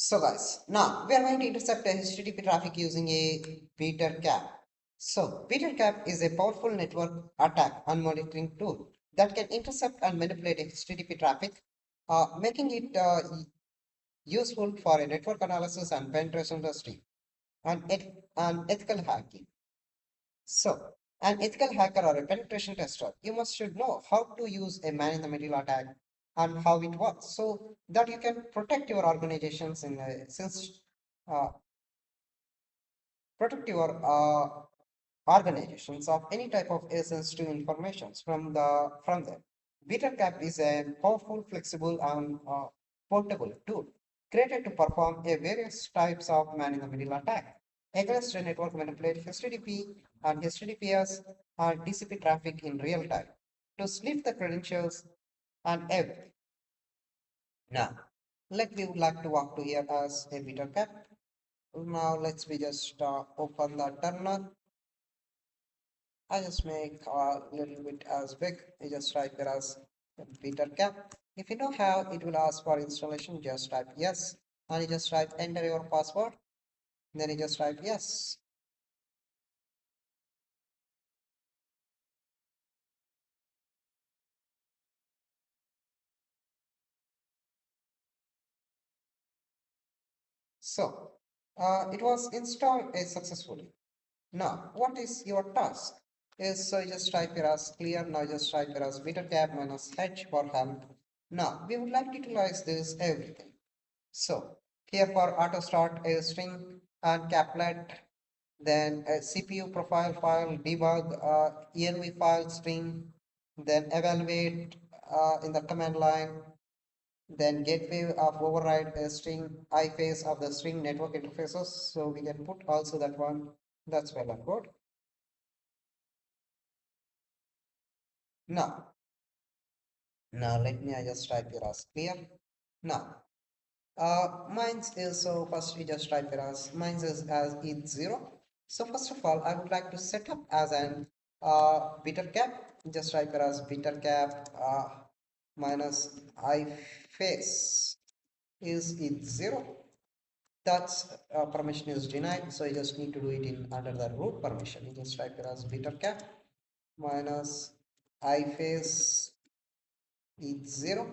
So guys, now we are going to intercept a HTTP traffic using a Bettercap. So Bettercap is a powerful network attack and monitoring tool that can intercept and manipulate HTTP traffic, making it useful for a network analysis and penetration industry and ethical hacking. So, an ethical hacker or a penetration tester, you must should know how to use a man in the middle attack and how it works so that you can protect your organizations in a sense, uh, protect your organizations of any type of sensitive informations from them. BetterCap is a powerful, flexible, and portable tool created to perform a various types of man-in-the-middle attack against a network manipulate HTTP and HTTPS and TCP traffic in real time to sniff the credentials and everything. Now, let me would like to walk to here as a BetterCap. Now let's we just open the terminal. I just make a little bit as big. I just type it as Bettercap. If you know how it will ask for installation, just type yes. And you just type enter your password. Then you just type yes. So it was installed successfully. Now, what is your task? Is so you just type here as clear. Now just type here as Bettercap minus H for help. Now we would like to utilize this everything. So here for auto start a string and caplet, then a CPU profile file, debug, env file string, then evaluate in the command line, then gateway of override a string, iface of the string network interfaces. So we can put also that one. That's well and good. Now, now let me I just type here as clear. Now, mine is so first we just type it as mine is as it 0. So first of all, I would like to set up as an bitter cap. Just type it as bitter cap minus I face is it 0. That's permission is denied. So you just need to do it in under the root permission. You just type it as bitter cap minus I face is 0.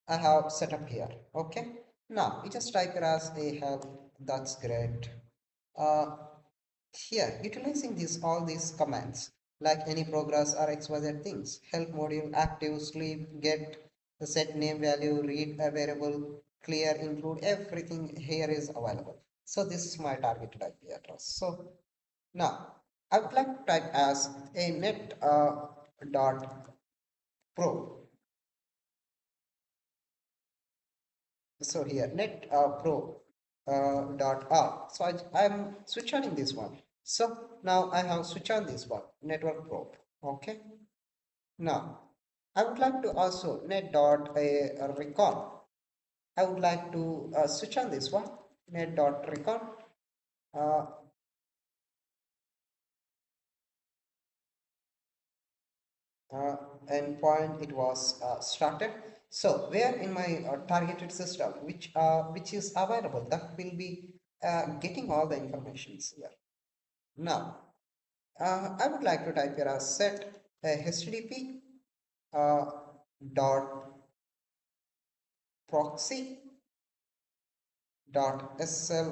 I have set up here. Okay. Now you just type it as a help. That's great. Uh, Here, utilizing all these commands like any progress or XYZ things, help module, active, sleep, get, the set name value, read a variable, clear, include, everything here is available. So this is my targeted IP address. So now I would like to type as a net dot pro. So here net pro dot r. So I'm switch on this one. So now I have switch on this one network probe. Okay. Now I would like to also net dot a recon. I would like to switch on this one net dot recon. Uh, Endpoint it was started. So where in my targeted system which is available that will be getting all the informations here. Now I would like to type here as set HTTP uh, dot proxy dot SL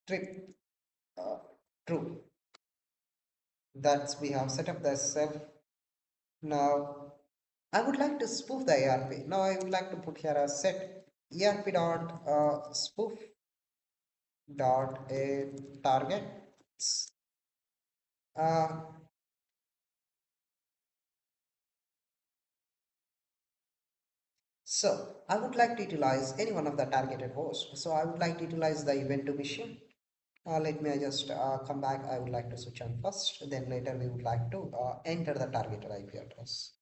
trip true. That's we have set up the SL. Now I would like to spoof the ARP. Now I would like to put here a set ARP dot spoof dot a target. Uh, so I would like to utilize any one of the targeted hosts. So I would like to utilize the event to machine. Let me just come back. I would like to switch on first. Then later we would like to enter the targeted IP address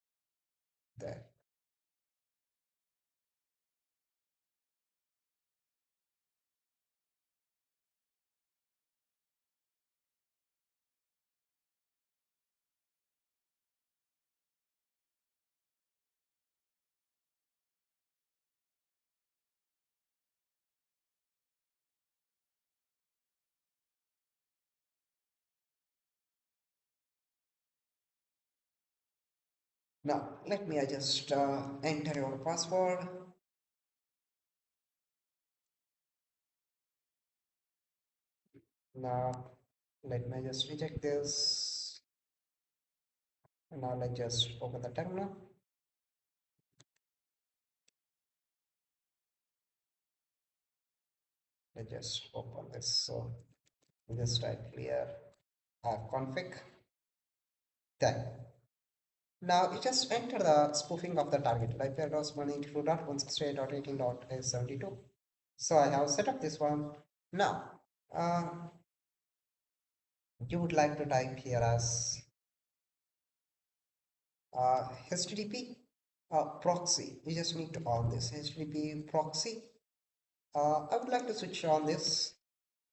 there. Now let me just enter your password. Now let me just reject this. And now let's just open the terminal. Let's just open this. So just type clear config. Then now you just enter the spoofing of the target IP address 192.168.18.72. So I have set up this one. Now uh, you would like to type here as HTTP proxy. You just need to on this HTTP proxy. I would like to switch on this.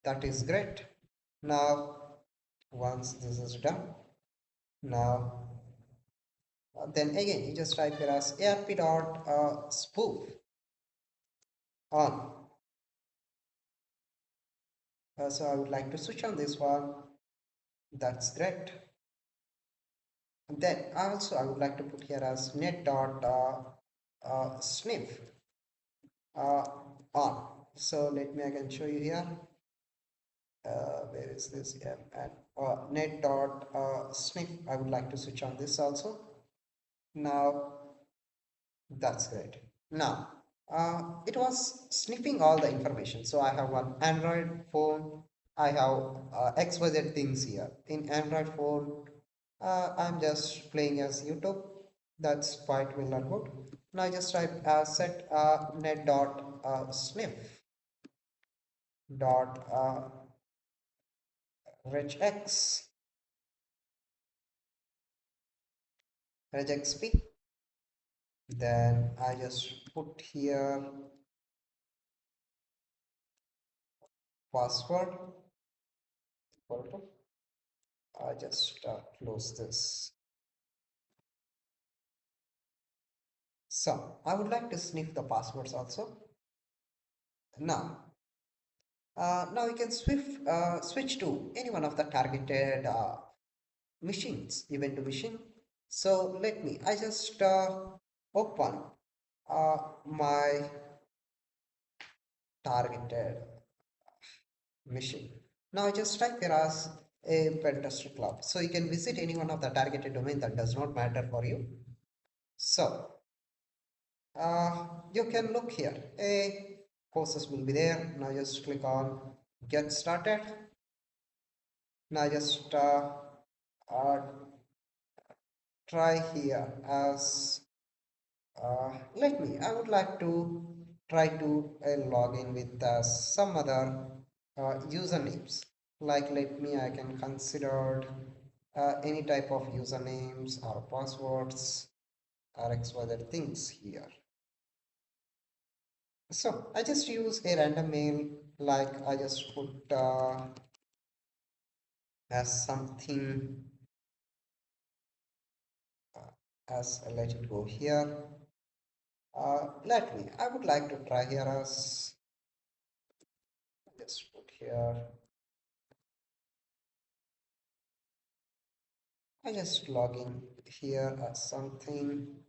That is great. Now once this is done, now then again you just type here as arp.spoof on. So I would like to switch on this one. That's great. And then also I would like to put here as net.sniff on. So let me again show you here. Where is this? Yeah, and net.sniff. I would like to switch on this also. Now that's great. Now it was sniffing all the information. So I have one Android phone. I have XYZ things here. In Android phone, I'm just playing as YouTube. That's quite well and good. Now I just type set net dot sniff dot regex regexp. Then I just put here password equal to. I just close this. So I would like to sniff the passwords also. Now you can switch to any one of the targeted machines, event machine. So let me, I just open my targeted machine. Now I just type here as a Pentesting club. So you can visit any one of the targeted domain that does not matter for you. So you can look here. A courses will be there. Now just click on get started. Now just try here as I would like to try to log in with some other usernames. Like let me, I can consider any type of usernames or passwords or XYZ things here. So I just use a random mail, like I just put as something as let it go here. I would like to try here as just put here. I just log in here as something.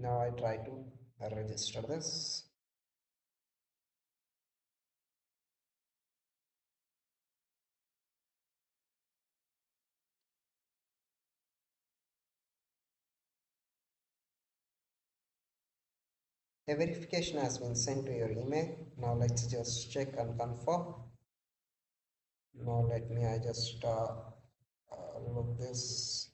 Now I try to register this. A verification has been sent to your email. Now let's just check and confirm. Now let me, I just look this.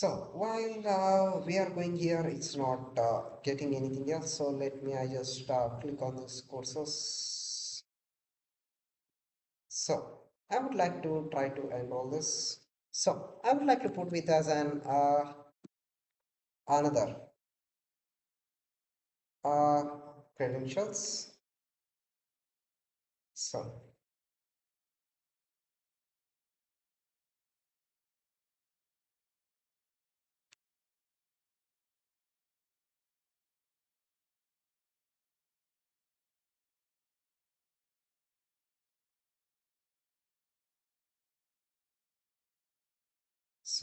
So while we are going here, it's not getting anything else. So let me, I just click on this courses. So I would like to try to enroll this. So I would like to put with as an another uh, credentials. So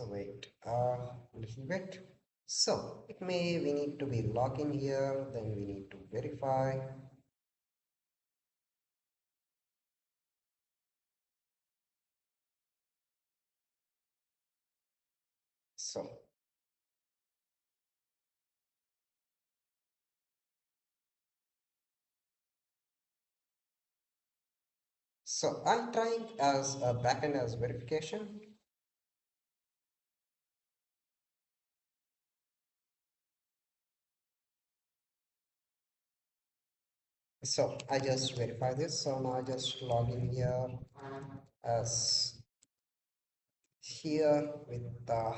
wait little bit. So it may we need to be log in here, then we need to verify. So I'm trying as a backend as verification. So I just verify this. So now I just log in here as here with the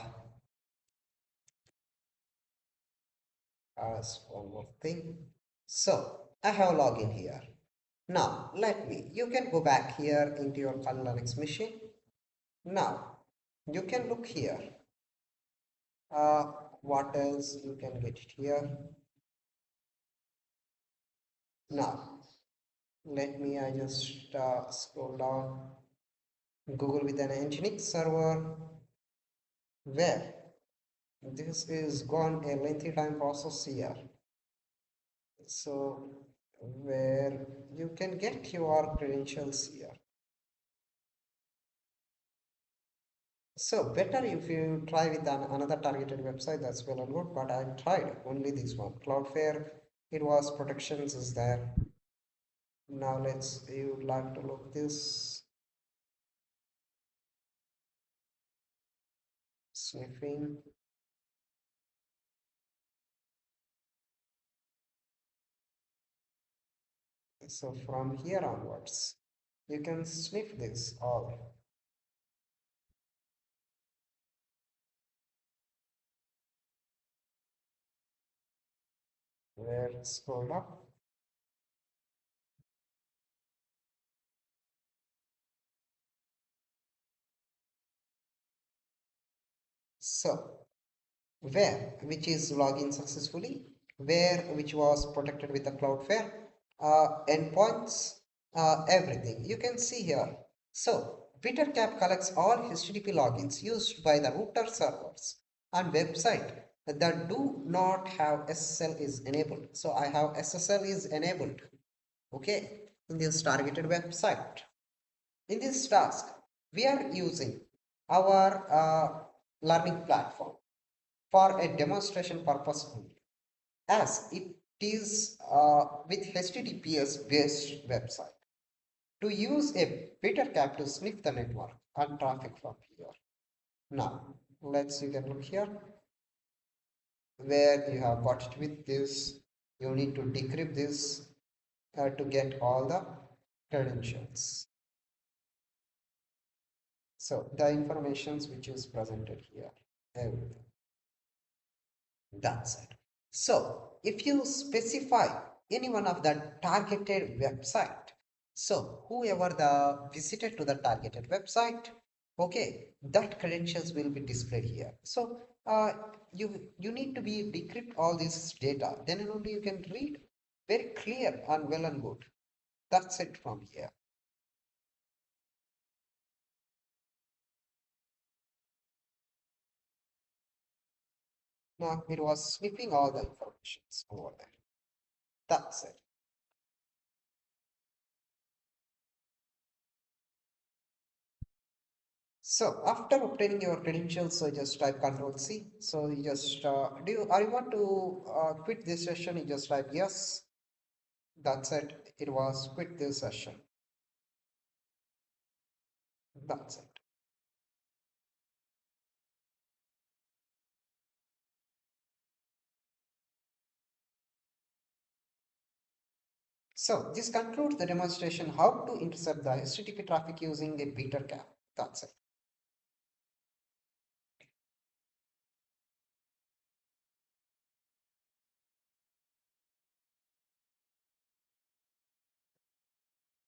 as one more thing. So I have login here. Now let me, you can go back here into your Kali Linux machine. Now you can look here. What else you can get it here? Now let me, I just scroll down. Google with an Nginx server where this is gone a lengthy time process here. So where you can get your credentials here. So better if you try with another targeted website, that's well and good, but I tried only this one. Cloudflare, it was protections is there. Now let's, you would like to look this sniffing. So from here onwards, you can sniff this all. Where scroll up. So where which is login successfully, where which was protected with the Cloudflare, endpoints, everything you can see here. So Bettercap collects all HTTP logins used by the router servers and website that do not have SSL is enabled. So I have SSL is enabled, okay, in this targeted website. In this task we are using our learning platform for a demonstration purpose only, as it is with HTTPS based website. To use a Bettercap to sniff the network and traffic from here. Now, let's you can look here where you have got it with this. You need to decrypt this to get all the credentials. So the informations which is presented here, everything. That's it. So if you specify any one of the targeted website, so whoever the visited to the targeted website, okay, that credentials will be displayed here. So you need to be decrypt all this data, then only you can read very clear and well and good. That's it from here. Now it was sniffing all the informations over there. That's it. So after obtaining your credentials, so just type Control C. So you just do you are you want to quit this session? You just type yes. That's it. It was quit this session. That's it. So this concludes the demonstration how to intercept the HTTP traffic using a Bettercap. That's it.